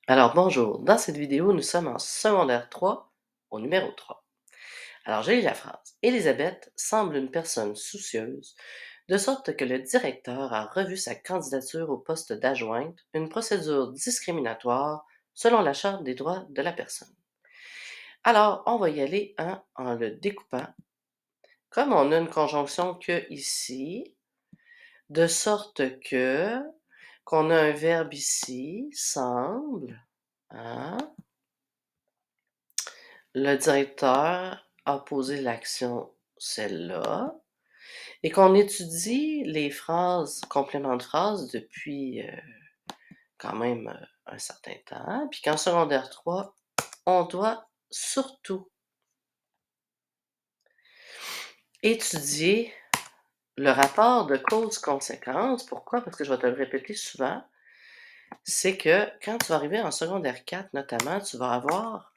Alors bonjour, dans cette vidéo, nous sommes en secondaire 3, au numéro 3. Alors j'ai lu la phrase. Élisabeth semble une personne soucieuse, de sorte que le directeur a revu sa candidature au poste d'adjointe, une procédure discriminatoire selon la Charte des droits de la personne. Alors, on va y aller en le découpant. Comme on a une conjonction que ici, de sorte que, qu'on a un verbe ici, semble, hein, le directeur a posé l'action, celle-là, et qu'on étudie les phrases, compléments de phrases depuis quand même un certain temps, puis qu'en secondaire 3, on doit surtout étudier le rapport de cause-conséquence. Pourquoi? Parce que je vais te le répéter souvent, c'est que quand tu vas arriver en secondaire 4, notamment, tu vas avoir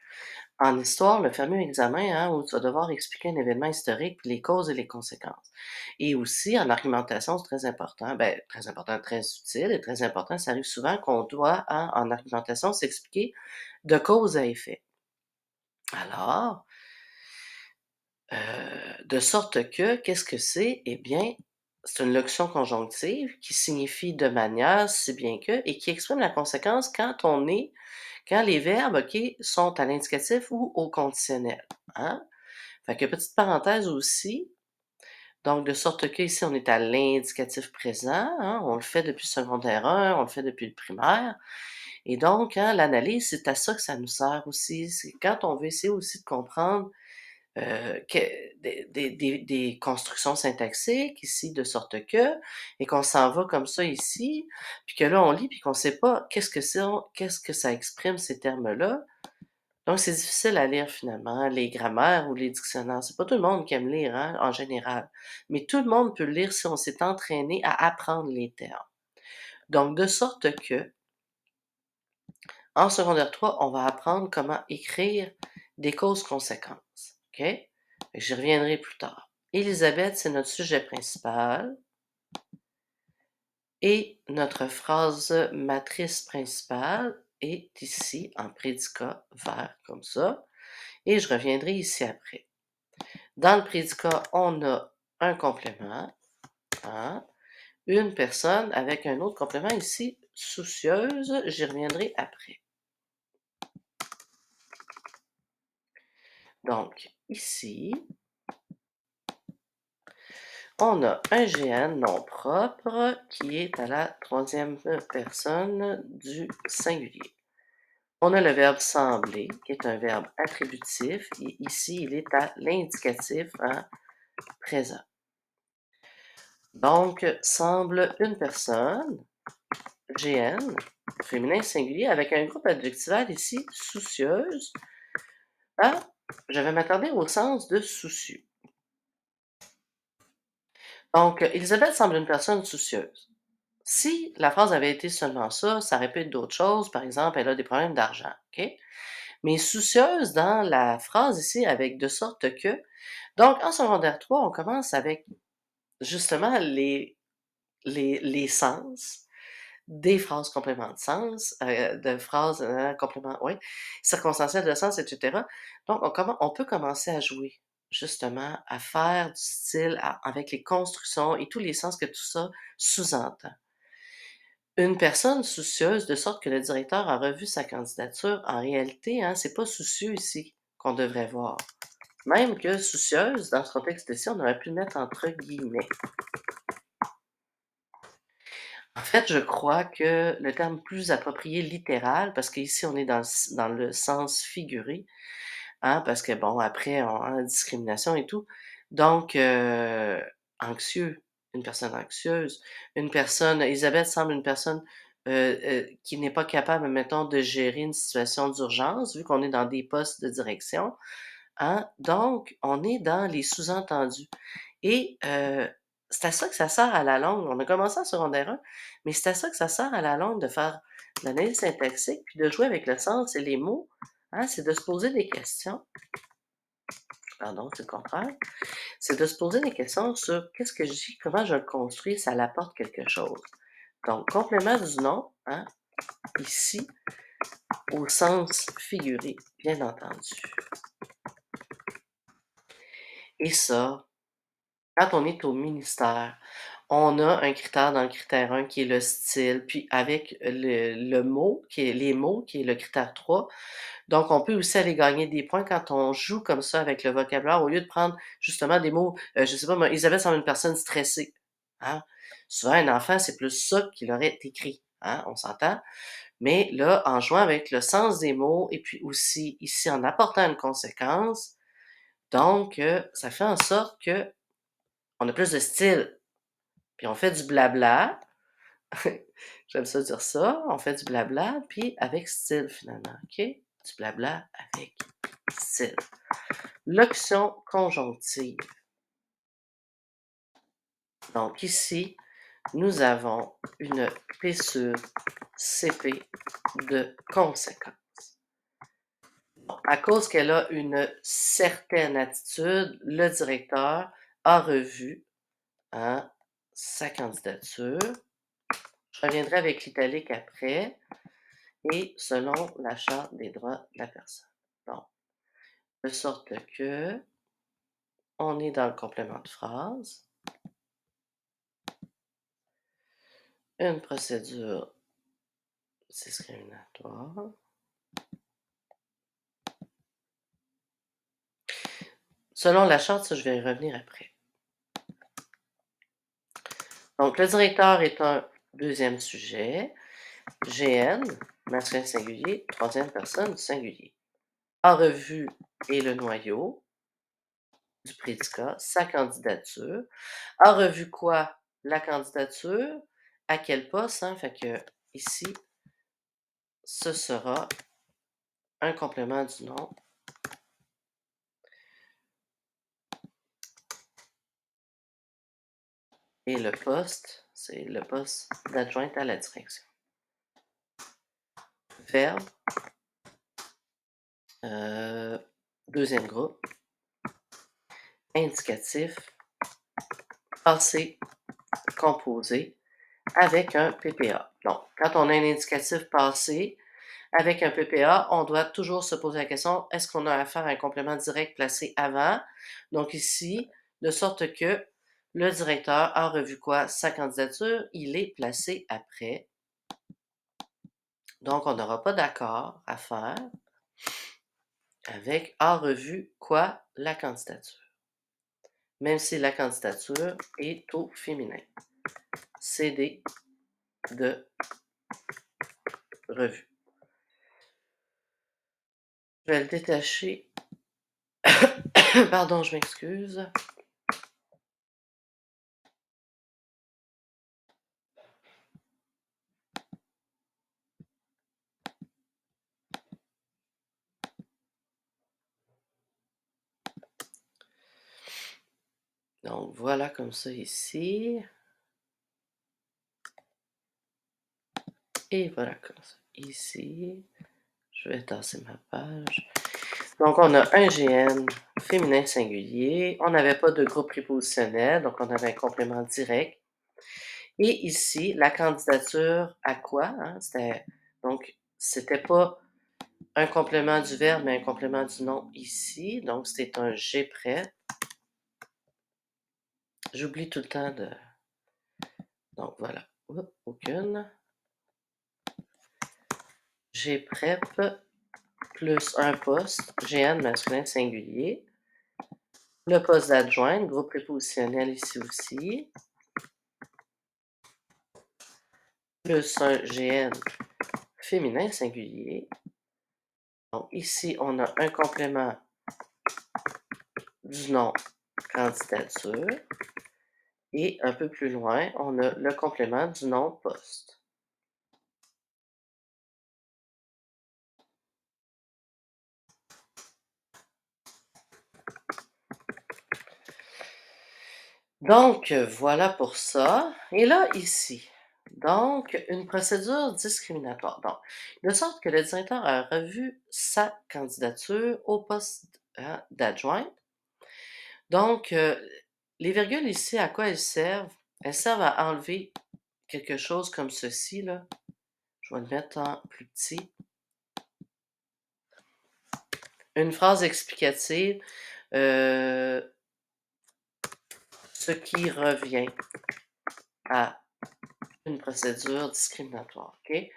en histoire, le fameux examen, où tu vas devoir expliquer un événement historique, puis les causes et les conséquences. Et aussi en argumentation, c'est très important, très important, très utile et très important. Ça arrive souvent qu'on doit, en argumentation, s'expliquer de cause à effet. Alors, de sorte que, qu'est-ce que c'est? Eh bien, c'est une locution conjonctive qui signifie de manière, si bien que, et qui exprime la conséquence quand les verbes, OK, sont à l'indicatif ou au conditionnel, hein? Fait que petite parenthèse aussi, donc de sorte que ici on est à l'indicatif présent, on le fait depuis secondaire 1, on le fait depuis le primaire et donc, l'analyse, c'est à ça que ça nous sert aussi. C'est quand on veut essayer aussi de comprendre, que des constructions syntaxiques ici, de sorte que et qu'on s'en va comme ça ici, puis que là on lit, puis qu'on sait pas qu'est-ce que ça exprime ces termes-là. Donc, c'est difficile à lire finalement, les grammaires ou les dictionnaires. C'est pas tout le monde qui aime lire, en général. Mais tout le monde peut lire si on s'est entraîné à apprendre les termes. Donc, de sorte que, en secondaire 3, on va apprendre comment écrire des causes-conséquences. OK? J'y reviendrai plus tard. Élisabeth, c'est notre sujet principal. Et notre phrase matrice principale est ici en prédicat vert, comme ça. Et je reviendrai ici après. Dans le prédicat, on a un complément, hein, une personne avec un autre complément ici, soucieuse, j'y reviendrai après. Donc, ici, on a un GN non propre qui est à la troisième personne du singulier. On a le verbe sembler, qui est un verbe attributif, et ici, il est à l'indicatif présent. Donc, semble une personne, GN, féminin singulier, avec un groupe adjectival ici, soucieuse. Je vais m'attarder au sens de soucieux. Donc, Elisabeth semble une personne soucieuse. Si la phrase avait été seulement ça répète d'autres choses. Par exemple, elle a des problèmes d'argent, OK? Mais soucieuse dans la phrase ici avec de sorte que. Donc, en secondaire 3, on commence avec justement les sens des phrases compléments de sens, de phrases, compléments, oui, circonstancielles de sens, etc. Donc, on peut commencer à jouer, justement, à faire du style avec les constructions et tous les sens que tout ça sous-entend. Une personne soucieuse, de sorte que le directeur a revu sa candidature, en réalité, c'est pas soucieux ici qu'on devrait voir. Même que soucieuse, dans ce contexte-ci, on aurait pu le mettre entre guillemets. En fait, je crois que le terme plus approprié littéral, parce qu'ici on est dans le sens figuré, parce que bon, après, discrimination et tout. Donc, anxieux, une personne anxieuse, une personne, Elisabeth semble une personne qui n'est pas capable, mettons, de gérer une situation d'urgence, vu qu'on est dans des postes de direction. Donc, on est dans les sous-entendus. Et c'est à ça que ça sert à la longue. On a commencé en secondaire 1, mais c'est à ça que ça sert à la longue de faire l'analyse syntaxique, puis de jouer avec le sens et les mots. C'est de se poser des questions. Pardon, c'est le contraire. C'est de se poser des questions sur qu'est-ce que je dis, comment je le construis, ça l'apporte quelque chose. Donc, complément du nom, ici, au sens figuré, bien entendu. Et ça, quand on est au ministère, on a un critère dans le critère 1 qui est le style, puis avec le mot qui est les mots qui est le critère 3. Donc on peut aussi aller gagner des points quand on joue comme ça avec le vocabulaire au lieu de prendre justement des mots, je sais pas moi, Isabelle semble une personne stressée, hein? Souvent un enfant, c'est plus ça qu'il aurait écrit, hein, on s'entend? Mais là, en jouant avec le sens des mots et puis aussi ici en apportant une conséquence, donc ça fait en sorte qu'on a plus de style. Puis on fait du blabla. J'aime ça dire ça. On fait du blabla, puis avec style finalement, OK? Du blabla avec style. Locution conjonctive. Donc ici, nous avons une PSUR CP de conséquence. À cause qu'elle a une certaine attitude, le directeur a revu, hein, sa candidature. Je reviendrai avec l'italique après. Et selon la Charte des droits de la personne. Donc, de sorte que on est dans le complément de phrase. Une procédure discriminatoire. Selon la charte, ça, je vais y revenir après. Donc, le directeur est un deuxième sujet. GN, masculin singulier, troisième personne du singulier. En revue est le noyau du prédicat, sa candidature. En revue quoi? La candidature. À quel poste? Hein? Fait que ici, ce sera un complément du nom. Et le poste, c'est le poste d'adjointe à la direction. Verbe, deuxième groupe, indicatif, passé, composé, avec un PPA. Donc, quand on a un indicatif passé avec un PPA, on doit toujours se poser la question, est-ce qu'on a affaire à un complément direct placé avant? Donc ici, de sorte que le directeur a revu quoi? Sa candidature, il est placé après. Donc, on n'aura pas d'accord à faire avec a revu quoi? La candidature. Même si la candidature est au féminin. CD de revue. Je vais le détacher. Pardon, je m'excuse. Donc, voilà comme ça ici. Et voilà comme ça ici. Je vais tasser ma page. Donc, on a un GN féminin singulier. On n'avait pas de groupe prépositionnel, donc on avait un complément direct. Et ici, la candidature à quoi? Hein? Donc, c'était pas un complément du verbe, mais un complément du nom ici. Donc, c'est un G prêt. J'oublie tout le temps de... Donc, voilà. Oups, aucune. G prep plus un poste, GN masculin singulier. Le poste d'adjoint, groupe prépositionnel ici aussi. Plus un GN féminin singulier. Donc, ici, on a un complément du nom candidature. Et un peu plus loin, on a le complément du nom poste. Donc, voilà pour ça. Et là, ici, donc, une procédure discriminatoire. Donc, de sorte que le directeur a revu sa candidature au poste hein, d'adjoint. Donc, les virgules ici, à quoi elles servent? Elles servent à enlever quelque chose comme ceci, là. Je vais le mettre en plus petit. Une phrase explicative, heu, ce qui revient à une procédure discriminatoire, OK?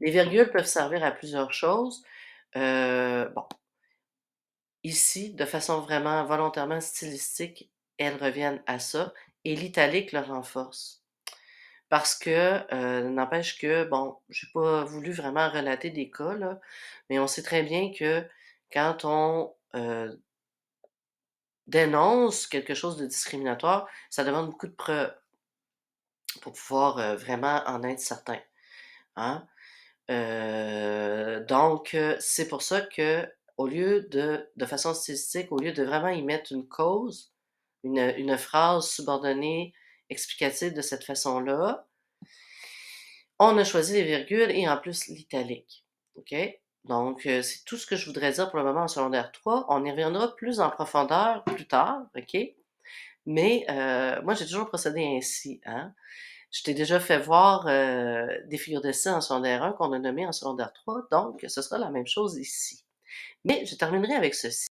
Les virgules peuvent servir à plusieurs choses. Bon, ici, de façon vraiment volontairement stylistique, elles reviennent à ça et l'italique le renforce. Parce que, n'empêche que, bon, j'ai pas voulu vraiment relater des cas, là, mais on sait très bien que quand on, dénonce quelque chose de discriminatoire, ça demande beaucoup de preuves pour pouvoir, vraiment en être certain, hein? C'est pour ça que au lieu de façon stylistique, au lieu de vraiment y mettre une cause, une phrase subordonnée explicative de cette façon-là, on a choisi les virgules et en plus l'italique. OK? Donc, c'est tout ce que je voudrais dire pour le moment en secondaire 3. On y reviendra plus en profondeur plus tard, OK? Mais, moi, j'ai toujours procédé ainsi, hein. Je t'ai déjà fait voir, des figures de style en secondaire 1 qu'on a nommées en secondaire 3, donc ce sera la même chose ici. Mais je terminerai avec ceci.